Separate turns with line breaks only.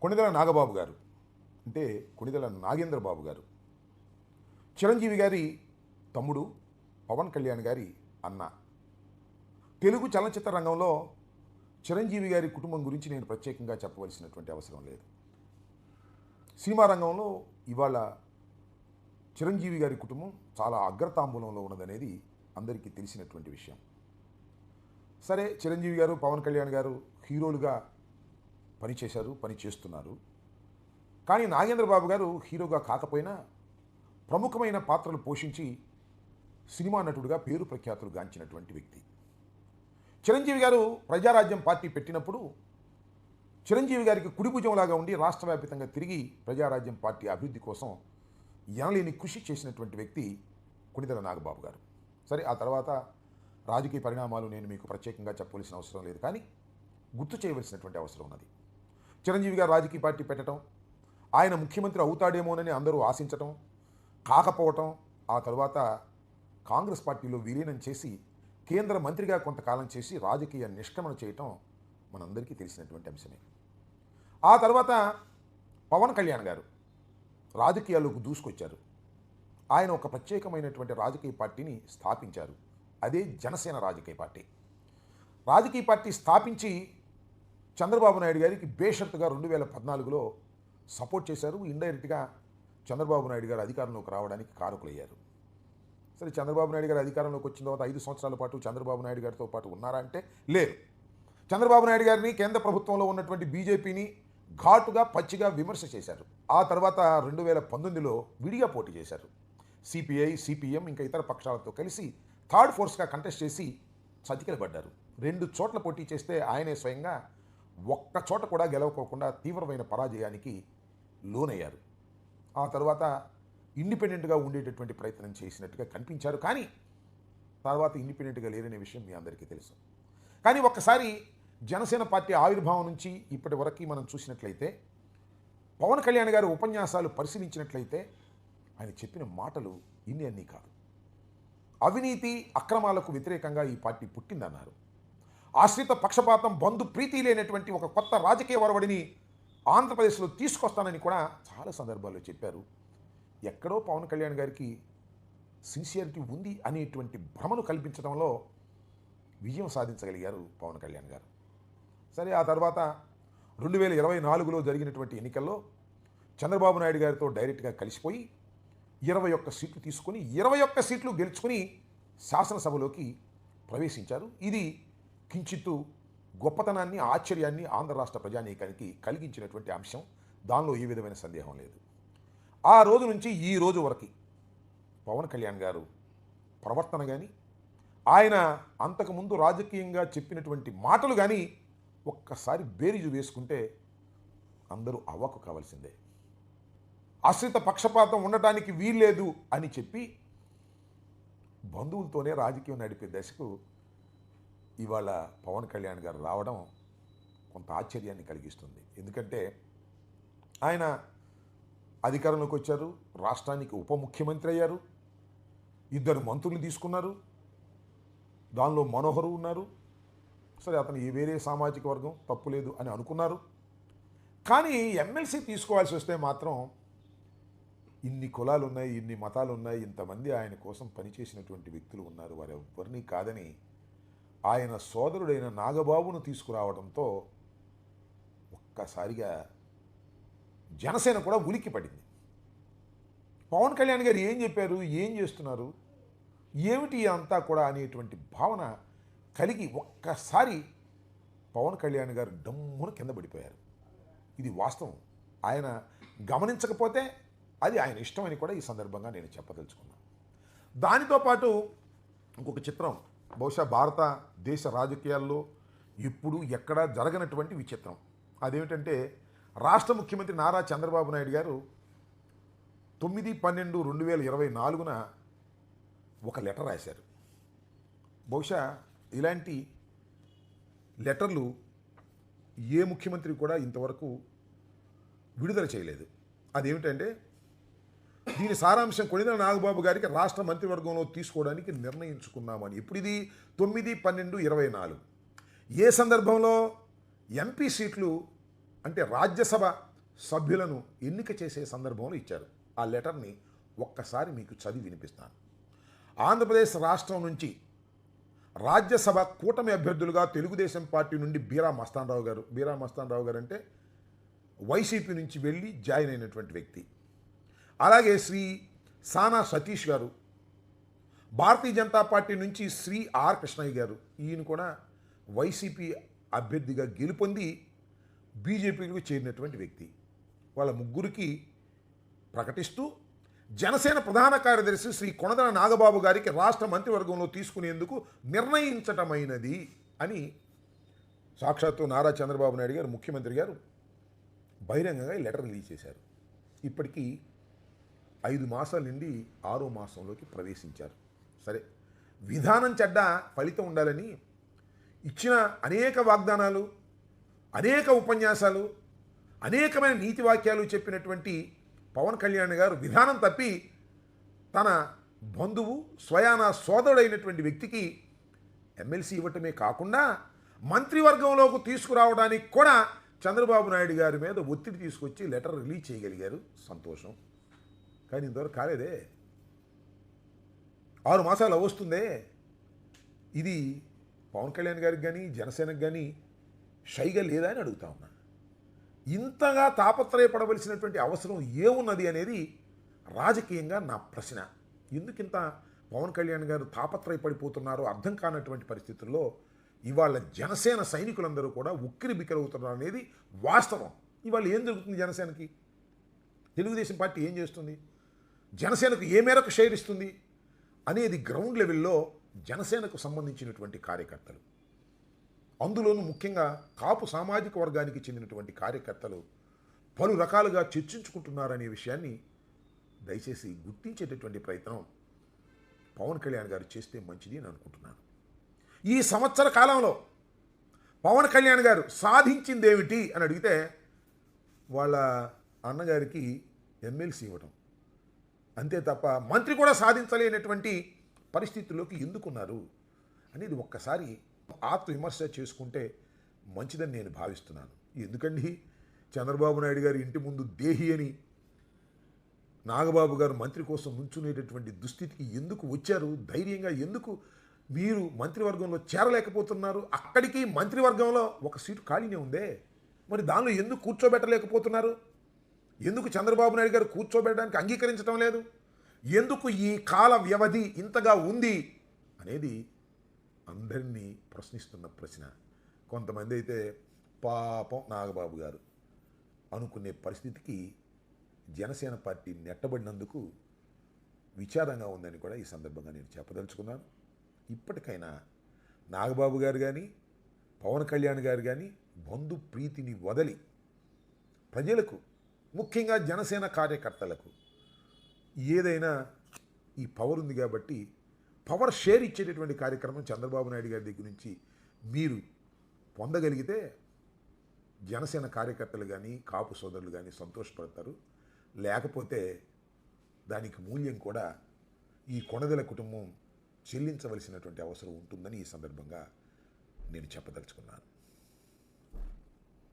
కొణిదెల నాగబాబు గారు అంటే కొణిదెల నాగేంద్ర బాబు గారు చిరంజీవి గారి తమ్ముడు, పవన్ కళ్యాణ్ గారి అన్న. తెలుగు చలనచిత్ర రంగంలో చిరంజీవి గారి కుటుంబం గురించి నేను ప్రత్యేకంగా చెప్పవలసినటువంటి అవసరం లేదు. సినిమా రంగంలో ఇవాళ చిరంజీవి గారి కుటుంబం చాలా అగ్రతాంబూలంలో ఉన్నదనేది అందరికీ తెలిసినటువంటి విషయం. సరే, చిరంజీవి గారు, పవన్ కళ్యాణ్ గారు హీరోలుగా పనిచేశారు, పని చేస్తున్నారు. కానీ నాగేంద్ర బాబు గారు హీరోగా కాకపోయినా ప్రముఖమైన పాత్రలు పోషించి సినిమా నటుడిగా పేరు ప్రఖ్యాతులు గాంచినటువంటి వ్యక్తి. చిరంజీవి గారు ప్రజారాజ్యం పార్టీ పెట్టినప్పుడు చిరంజీవి గారికి కుడిభుజంలాగా ఉండి రాష్ట్ర వ్యాప్తంగా తిరిగి ప్రజారాజ్యం పార్టీ అభివృద్ధి కోసం ఎనలేని కృషి చేసినటువంటి వ్యక్తి కొణిదెల నాగబాబు గారు. సరే, ఆ తర్వాత రాజకీయ పరిణామాలు నేను మీకు ప్రత్యేకంగా చెప్పవలసిన అవసరం లేదు, కానీ గుర్తు చేయవలసినటువంటి అవసరం ఉన్నది. చిరంజీవి గారు రాజకీయ పార్టీ పెట్టడం, ఆయన ముఖ్యమంత్రి అవుతాడేమోనని అందరూ ఆశించటం, కాకపోవటం, ఆ తర్వాత కాంగ్రెస్ పార్టీలో విలీనం చేసి కేంద్ర మంత్రిగా కొంతకాలం చేసి రాజకీయ నిష్క్రమణ చేయటం మనందరికీ తెలిసినటువంటి అంశమే. ఆ తర్వాత పవన్ కళ్యాణ్ గారు రాజకీయాల్లోకి దూసుకొచ్చారు. ఆయన ఒక ప్రత్యేకమైనటువంటి రాజకీయ పార్టీని స్థాపించారు. అదే జనసేన రాజకీయ పార్టీ. రాజకీయ పార్టీ స్థాపించి చంద్రబాబు నాయుడు గారికి బేషరతుగా 2014లో సపోర్ట్ చేశారు. ఇండైరెక్ట్గా చంద్రబాబు నాయుడు గారు అధికారంలోకి రావడానికి కారకులయ్యారు. సరే, చంద్రబాబు నాయుడు గారు అధికారంలోకి వచ్చిన తర్వాత 5 సంవత్సరాల పాటు చంద్రబాబు నాయుడు గారితో పాటు ఉన్నారా అంటే లేరు. చంద్రబాబు నాయుడు గారిని కేంద్ర ప్రభుత్వంలో ఉన్నటువంటి బీజేపీని ఘాటుగా పచ్చిగా విమర్శ చేశారు. ఆ తర్వాత 2019లో విడిగా పోటీ చేశారు. సిపిఐ, సిపిఎం ఇంకా ఇతర పక్షాలతో కలిసి థర్డ్ ఫోర్స్గా కంటెస్ట్ చేసి చతికిల పడ్డారు. 2 చోట్ల పోటీ చేస్తే ఆయనే స్వయంగా ఒక్క చోట కూడా గెలవకోకుండా తీవ్రమైన పరాజయానికి లోనయ్యారు. ఆ తర్వాత ఇండిపెండెంట్గా ఉండేటటువంటి ప్రయత్నం చేసినట్టుగా కనిపించారు, కానీ తర్వాత ఇండిపెండెంట్గా లేరనే విషయం మీ అందరికీ తెలుసు. కానీ ఒక్కసారి జనసేన పార్టీ ఆవిర్భావం నుంచి ఇప్పటి వరకు మనం చూసినట్లయితే, పవన్ కళ్యాణ్ గారి ఉపన్యాసాలు పరిశీలించినట్లయితే ఆయన చెప్పిన మాటలు అన్నీ కాదు. అవినీతి అక్రమాలకు వ్యతిరేకంగా ఈ పార్టీ పుట్టిందన్నారు. ఆశ్రిత పక్షపాతం, బంధు ప్రీతి లేనటువంటి ఒక కొత్త రాజకీయ ఒరవడిని ఆంధ్రప్రదేశ్లో తీసుకొస్తానని కూడా చాలా సందర్భాల్లో చెప్పారు. ఎక్కడో పవన్ కళ్యాణ్ గారికి సిన్సియారిటీ ఉంది అనేటువంటి భ్రమను కల్పించడంలో విజయం సాధించగలిగారు పవన్ కళ్యాణ్ గారు. సరే, ఆ తర్వాత 2024లో జరిగినటువంటి ఎన్నికల్లో చంద్రబాబు నాయుడు గారితో డైరెక్ట్గా కలిసిపోయి 21 సీట్లు తీసుకుని 21 సీట్లు గెలుచుకుని శాసనసభలోకి ప్రవేశించారు. ఇది కించిత్తు గొప్పతనాన్ని, ఆశ్చర్యాన్ని ఆంధ్ర రాష్ట్ర ప్రజానీకానికి కలిగించినటువంటి అంశం. దానిలో ఏ విధమైన సందేహం లేదు. ఆ రోజు నుంచి ఈ రోజు వరకు పవన్ కళ్యాణ్ గారు ప్రవర్తన కానీ, ఆయన అంతకుముందు రాజకీయంగా చెప్పినటువంటి మాటలు కానీ ఒక్కసారి బేరీజు వేసుకుంటే అందరూ అవ్వకు కావాల్సిందే. ఆశ్రిత పక్షపాతం ఉండటానికి వీల్లేదు అని చెప్పి బంధువులతోనే రాజకీయం నడిపే దశకు ఇవాళ పవన్ కళ్యాణ్ గారు రావడం కొంత ఆశ్చర్యాన్ని కలిగిస్తుంది. ఎందుకంటే ఆయన అధికారంలోకి వచ్చారు, రాష్ట్రానికి ఉప ముఖ్యమంత్రి అయ్యారు, 2 మంత్రులు తీసుకున్నారు, దానిలో మనోహరు ఉన్నారు. సరే, అతను వేరే సామాజిక వర్గం, తప్పులేదు అని అనుకున్నారు. కానీ ఎమ్మెల్సీ తీసుకోవాల్సి వస్తే మాత్రం ఇన్ని కులాలు ఉన్నాయి, ఇన్ని మతాలు ఉన్నాయి, ఇంతమంది ఆయన కోసం పనిచేసినటువంటి వ్యక్తులు ఉన్నారు, వారెవ్వరినీ కాదని ఆయన సోదరుడైన నాగబాబును తీసుకురావడంతో ఒక్కసారిగా జనసేన కూడా ఉలిక్కి పడింది. పవన్ కళ్యాణ్ గారు ఏం చెప్పారు, ఏం చేస్తున్నారు, ఏమిటి అంతా కూడా అనేటువంటి భావన కలిగి ఒక్కసారి పవన్ కళ్యాణ్ గారు డమ్మున కింద పడిపోయారు. ఇది వాస్తవం. ఆయన గమనించకపోతే అది ఆయన ఇష్టమని కూడా ఈ సందర్భంగా నేను చెప్పదలుచుకున్నాను. దానితో పాటు ఇంకొక చిత్రం, బహుశా భారతదేశ రాజకీయాల్లో ఇప్పుడు ఎక్కడా జరగనటువంటి విచిత్రం. అదేమిటంటే, రాష్ట్ర ముఖ్యమంత్రి నారా చంద్రబాబు నాయుడు గారు 9/12/2024 ఒక లెటర్ రాశారు. బహుశా ఇలాంటి లెటర్లు ఏ ముఖ్యమంత్రి కూడా ఇంతవరకు విడుదల చేయలేదు. అదేమిటంటే, దీని సారాంశం కొణిదెల నాగబాబు గారికి రాష్ట్ర మంత్రివర్గంలో తీసుకోవడానికి నిర్ణయించుకున్నామని. ఇప్పుడు ఇది 9/12/24. ఏ సందర్భంలో ఎంపీ సీట్లు అంటే రాజ్యసభ సభ్యులను ఎన్నిక చేసే సందర్భంలో ఇచ్చారు. ఆ లెటర్ని ఒక్కసారి మీకు చదివి వినిపిస్తాను. ఆంధ్రప్రదేశ్ రాష్ట్రం నుంచి రాజ్యసభ కూటమి అభ్యర్థులుగా తెలుగుదేశం పార్టీ నుండి బీరా మస్తాన్ రావు గారు అంటే వైసీపీ నుంచి వెళ్ళి జాయిన్ అయినటువంటి వ్యక్తి. అలాగే శ్రీ సానా సతీష్ గారు భారతీయ జనతా పార్టీ నుంచి శ్రీ ఆర్ కృష్ణయ్య గారు, ఈయన కూడా వైసీపీ అభ్యర్థిగా గెలుపొంది బీజేపీకి చేరినటువంటి వ్యక్తి. వాళ్ళ ముగ్గురికి ప్రకటిస్తూ జనసేన ప్రధాన కార్యదర్శి శ్రీ కొణదల నాగబాబు గారికి రాష్ట్ర మంత్రివర్గంలో తీసుకునేందుకు నిర్ణయించటమైనది అని సాక్షాత్తు నారా చంద్రబాబు నాయుడు గారు ముఖ్యమంత్రి గారు బహిరంగంగా ఈ లెటర్ రిలీజ్ చేశారు. ఇప్పటికీ 5 మాసాల నుండి 6వ మాసంలోకి ప్రవేశించారు. సరే, విధానం చెడ్డ ఫలితం ఉండాలని ఇచ్చిన అనేక వాగ్దానాలు, అనేక ఉపన్యాసాలు, అనేకమైన నీతి వాక్యాలు చెప్పినటువంటి పవన్ కళ్యాణ్ గారు విధానం తప్పి తన బంధువు స్వయాన సోదరుడైనటువంటి వ్యక్తికి ఎమ్మెల్సీ ఇవ్వటమే కాకుండా మంత్రివర్గంలోకి తీసుకురావడానికి కూడా చంద్రబాబు నాయుడు గారి మీద ఒత్తిడి తీసుకొచ్చి లెటర్ రిలీజ్ చేయగలిగారు. సంతోషం. కానీ ఇంతవరకు కాలేదే. 6 మాసాలు వస్తుందే. ఇది పవన్ కళ్యాణ్ గారికి కానీ జనసేనకు కానీ షైగా లేదా అని అడుగుతా ఉన్నా. ఇంతగా తాపత్రయపడవలసినటువంటి అవసరం ఏమున్నది అనేది రాజకీయంగా నా ప్రశ్న. ఎందుకింత పవన్ కళ్యాణ్ గారు తాపత్రయపడిపోతున్నారో అర్థం కానటువంటి పరిస్థితుల్లో ఇవాళ జనసేన సైనికులందరూ కూడా ఉక్కిరి బిక్కిరవుతున్నారు అనేది వాస్తవం. ఇవాళ ఏం జరుగుతుంది జనసేనకి? తెలుగుదేశం పార్టీ ఏం చేస్తుంది? జనసేనకు ఏ మేరకు షేర్ ఇస్తుంది అనేది గ్రౌండ్ లెవెల్లో జనసేనకు సంబంధించినటువంటి కార్యకర్తలు, అందులోనూ ముఖ్యంగా కాపు సామాజిక వర్గానికి చెందినటువంటి కార్యకర్తలు పలు రకాలుగా చర్చించుకుంటున్నారనే విషయాన్ని దయచేసి గుర్తించేటటువంటి ప్రయత్నం పవన్ కళ్యాణ్ గారు చేస్తే మంచిది అని అనుకుంటున్నాను. ఈ సంవత్సర కాలంలో పవన్ కళ్యాణ్ గారు సాధించిందేమిటి అని అడిగితే వాళ్ళ అన్నగారికి ఎమ్మెల్సీ ఇవ్వటం అంతే తప్ప మంత్రి కూడా సాధించలేనటువంటి పరిస్థితుల్లోకి ఎందుకున్నారు అనేది ఒక్కసారి ఆత్మవిమర్శ చేసుకుంటే మంచిదని నేను భావిస్తున్నాను. ఎందుకండి చంద్రబాబు నాయుడు గారి ఇంటి ముందు దేహి అని నాగబాబు గారు మంత్రి కోసం నుంచునేటటువంటి దుస్థితికి ఎందుకు వచ్చారు? ధైర్యంగా ఎందుకు మీరు మంత్రివర్గంలో చేరలేకపోతున్నారు? అక్కడికి మంత్రివర్గంలో ఒక సీటు ఖాళీనే ఉందే, మరి దానిలో ఎందుకు కూర్చోబెట్టలేకపోతున్నారు? ఎందుకు చంద్రబాబు నాయుడు గారు కూర్చోబెట్టడానికి అంగీకరించడం లేదు? ఎందుకు ఈ కాల వ్యవధి ఇంతగా ఉంది అనేది అందరినీ ప్రశ్నిస్తున్న ప్రశ్న. కొంతమంది అయితే పాపం నాగబాబు గారు అనుకునే పరిస్థితికి జనసేన పార్టీ నెట్టబడినందుకు విచారంగా ఉందని కూడా ఈ సందర్భంగా నేను చెప్పదలుచుకున్నాను. ఇప్పటికైనా నాగబాబు గారు కానీ పవన్ కళ్యాణ్ గారు కానీ బంధు ప్రీతిని వదలి ప్రజలకు, ముఖ్యంగా జనసేన కార్యకర్తలకు ఏదైనా ఈ పవర్ ఉంది కాబట్టి పవర్ షేర్ ఇచ్చేటటువంటి కార్యక్రమం చంద్రబాబు నాయుడు గారి దగ్గర నుంచి మీరు పొందగలిగితే జనసేన కార్యకర్తలు కానీ కాపు సోదరులు కానీ సంతోషపడతారు. లేకపోతే దానికి మూల్యం కూడా ఈ కొణదెల కుటుంబం చెల్లించవలసినటువంటి అవసరం ఉంటుందని ఈ సందర్భంగా నేను చెప్పదలుచుకున్నాను.